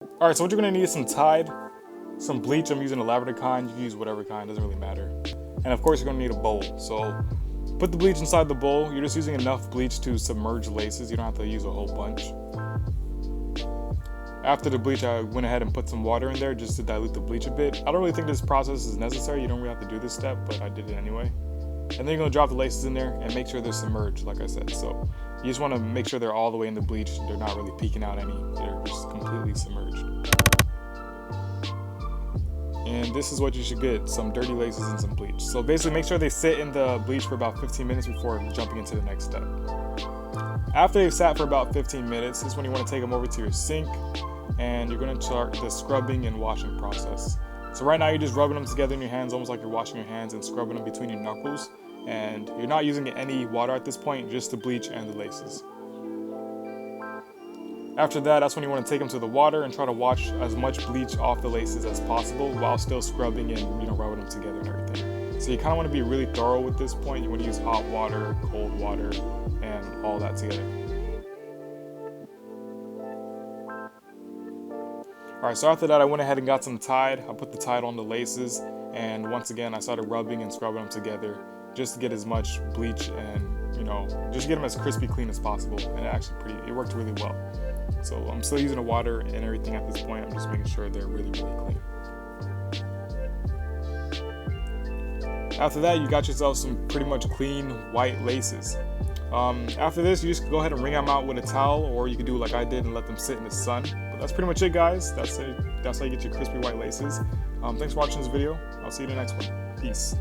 Alright, so what you're going to need is some Tide, some bleach. I'm using a lavender kind. You can use whatever kind, doesn't really matter. And of course, you're going to need a bowl. So put the bleach inside the bowl. You're just using enough bleach to submerge laces. You don't have to use a whole bunch. After the bleach, I went ahead and put some water in there just to dilute the bleach a bit. I don't really think this process is necessary. You don't really have to do this step, but I did it anyway. And then you're going to drop the laces in there and make sure they're submerged, like I said. So you just want to make sure they're all the way in the bleach. They're not really peeking out any. They're just completely submerged. And this is what you should get, some dirty laces and some bleach. So basically make sure they sit in the bleach for about 15 minutes before jumping into the next step. After they've sat for about 15 minutes, this is when you want to take them over to your sink and you're going to start the scrubbing and washing process. So right now you're just rubbing them together in your hands, almost like you're washing your hands, and scrubbing them between your knuckles. And you're not using any water at this point, just the bleach and the laces. After that, that's when you want to take them to the water and try to wash as much bleach off the laces as possible while still scrubbing and rubbing them together and everything. So you kind of want to be really thorough with this point. You want to use hot water, cold water, and all that together. Alright, so after that I went ahead and got some Tide. I put the Tide on the laces, and once again I started rubbing and scrubbing them together just to get as much bleach and, just get them as crispy clean as possible. And it worked really well. So I'm still using the water and everything at this point. I'm just making sure they're really, really clean. After that, you got yourself some pretty much clean white laces. After this, you just go ahead and wring them out with a towel, or you could do like I did and let them sit in the sun. But that's pretty much it, guys. That's it. That's how you get your crispy white laces. Thanks for watching this video. I'll see you in the next one. Peace.